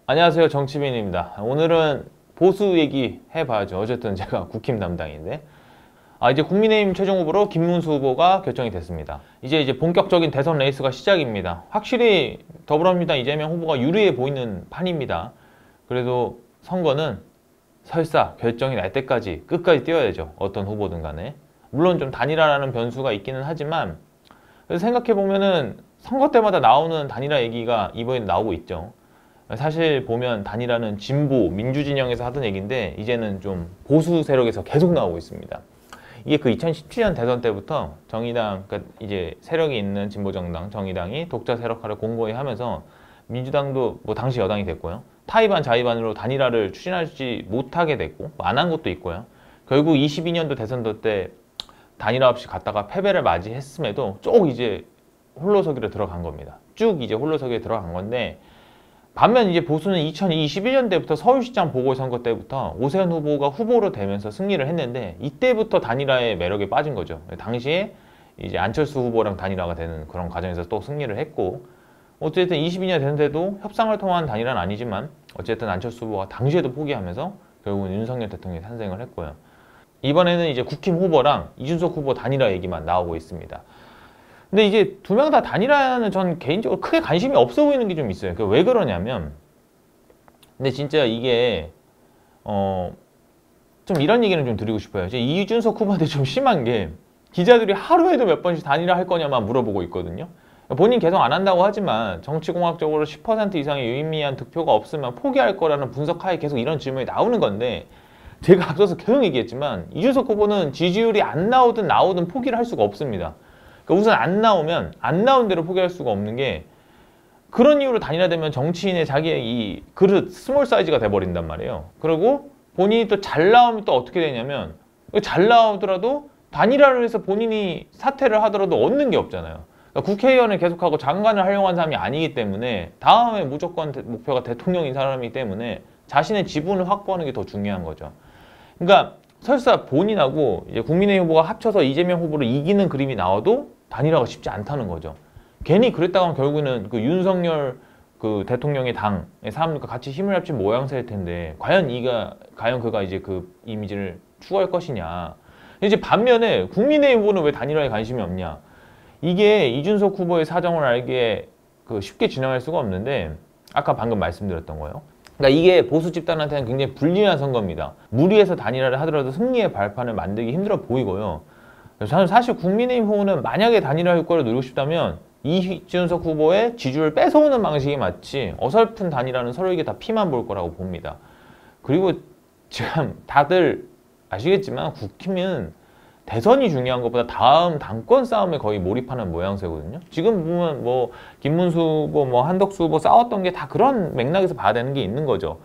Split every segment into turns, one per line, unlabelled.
안녕하세요, 정치빈입니다. 오늘은 보수 얘기 해봐야죠. 어쨌든 제가 국힘 담당인데 이제 국민의힘 최종 후보로 김문수 후보가 결정이 됐습니다. 이제 본격적인 대선 레이스가 시작입니다. 확실히 더불어민주당 이재명 후보가 유리해 보이는 판입니다. 그래도 선거는 설사 결정이 날 때까지 끝까지 뛰어야죠. 어떤 후보든 간에. 물론 좀 단일화라는 변수가 있기는 하지만 생각해보면은 선거 때마다 나오는 단일화 얘기가 이번에 나오고 있죠. 사실 보면 단일화는 진보, 민주진영에서 하던 얘기인데 이제는 좀 보수 세력에서 계속 나오고 있습니다. 이게 그 2017년 대선 때부터 정의당, 그러니까 이제 세력이 있는 진보정당, 정의당이 독자 세력화를 공고히 하면서 민주당도 뭐 당시 여당이 됐고요. 타의반, 자의반으로 단일화를 추진하지 못하게 됐고 안 한 것도 있고요. 결국 22년도 대선도 때 단일화 없이 갔다가 패배를 맞이했음에도 쭉 이제 홀로서기로 들어간 겁니다. 쭉 이제 홀로서기에 들어간 건데 반면 이제 보수는 2021년대부터 서울시장 보궐선거 때부터 오세훈 후보가 후보로 되면서 승리를 했는데 이때부터 단일화의 매력에 빠진 거죠. 당시에 이제 안철수 후보랑 단일화가 되는 그런 과정에서 또 승리를 했고 어쨌든 22년 됐는데도 협상을 통한 단일화는 아니지만 어쨌든 안철수 후보가 당시에도 포기하면서 결국은 윤석열 대통령이 탄생을 했고요. 이번에는 이제 국힘 후보랑 이준석 후보 단일화 얘기만 나오고 있습니다. 근데 이제 두 명 다 단일화는 전 개인적으로 크게 관심이 없어 보이는 게 좀 있어요. 왜 그러냐면 근데 진짜 이게 좀 이런 얘기는 좀 드리고 싶어요. 이제 이준석 후보한테 좀 심한 게 기자들이 하루에도 몇 번씩 단일화 할 거냐만 물어보고 있거든요. 본인 개성 안 한다고 하지만 정치공학적으로 10% 이상의 유의미한 득표가 없으면 포기할 거라는 분석하에 계속 이런 질문이 나오는 건데 제가 앞서서 계속 얘기했지만 이준석 후보는 지지율이 안 나오든 나오든 포기를 할 수가 없습니다. 그러니까 우선 안 나오면 안 나온 대로 포기할 수가 없는 게 그런 이유로 단일화되면 정치인의 자기의 이 그릇 스몰 사이즈가 돼버린단 말이에요. 그리고 본인이 또 잘 나오면 또 어떻게 되냐면 잘 나오더라도 단일화를 해서 본인이 사퇴를 하더라도 얻는 게 없잖아요. 그러니까 국회의원을 계속하고 장관을 하려고 하는 사람이 아니기 때문에 다음에 무조건 목표가 대통령인 사람이기 때문에 자신의 지분을 확보하는 게 더 중요한 거죠. 그러니까 설사 본인하고 이제 국민의힘 후보가 합쳐서 이재명 후보를 이기는 그림이 나와도 단일화가 쉽지 않다는 거죠. 괜히 그랬다가 결국에는 그 윤석열 그 대통령의 당의 사람들과 같이 힘을 합친 모양새일 텐데 과연 그가 이제 그 이미지를 추구할 것이냐. 이제 반면에 국민의힘 후보는 왜 단일화에 관심이 없냐. 이게 이준석 후보의 사정을 알기에 쉽게 진행할 수가 없는데 아까 방금 말씀드렸던 거예요. 그러니까 이게 보수 집단한테는 굉장히 불리한 선거입니다. 무리해서 단일화를 하더라도 승리의 발판을 만들기 힘들어 보이고요. 저는 사실 국민의힘 후보는 만약에 단일화 효과를 누리고 싶다면 이준석 후보의 지지율을 뺏어오는 방식이 맞지 어설픈 단일화는 서로에게 다 피만 볼 거라고 봅니다. 그리고 지금 다들 아시겠지만 국힘은 대선이 중요한 것보다 다음 당권 싸움에 거의 몰입하는 모양새거든요. 지금 보면 뭐 김문수 후보, 뭐 한덕수 후보 싸웠던 게 다 그런 맥락에서 봐야 되는 게 있는 거죠.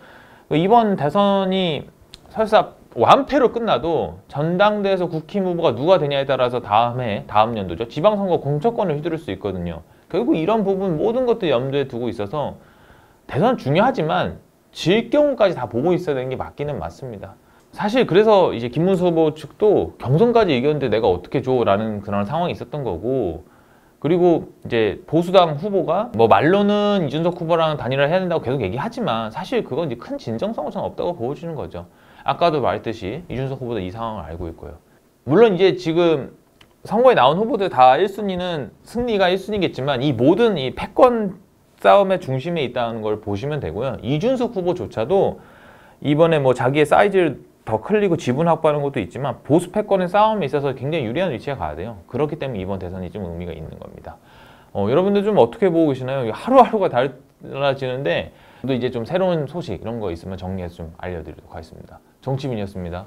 이번 대선이 설사 완패로 끝나도 전당대에서 국힘 후보가 누가 되냐에 따라서 다음 연도죠. 지방선거 공천권을 휘두를 수 있거든요. 결국 이런 부분 모든 것들 염두에 두고 있어서 대선 중요하지만 질 경우까지 다 보고 있어야 되는 게 맞기는 맞습니다. 사실 그래서 이제 김문수 후보 측도 경선까지 이겼는데 내가 어떻게 줘? 라는 그런 상황이 있었던 거고 그리고 이제 보수당 후보가 뭐 말로는 이준석 후보랑 단일화 해야 된다고 계속 얘기하지만 사실 그건 이제 큰 진정성은 없다고 보여주는 거죠. 아까도 말했듯이 이준석 후보도 이 상황을 알고 있고요. 물론 이제 지금 선거에 나온 후보들 다 1순위는 승리가 1순위겠지만 이 모든 이 패권 싸움의 중심에 있다는 걸 보시면 되고요. 이준석 후보조차도 이번에 뭐 자기의 사이즈를 더 클리고 지분 확보하는 것도 있지만 보수 패권의 싸움에 있어서 굉장히 유리한 위치에 가야 돼요. 그렇기 때문에 이번 대선이 좀 의미가 있는 겁니다. 여러분들 좀 어떻게 보고 계시나요? 하루하루가 달라지는데 또 이제 좀 새로운 소식 이런 거 있으면 정리해서 좀 알려드리도록 하겠습니다. 정치민이었습니다.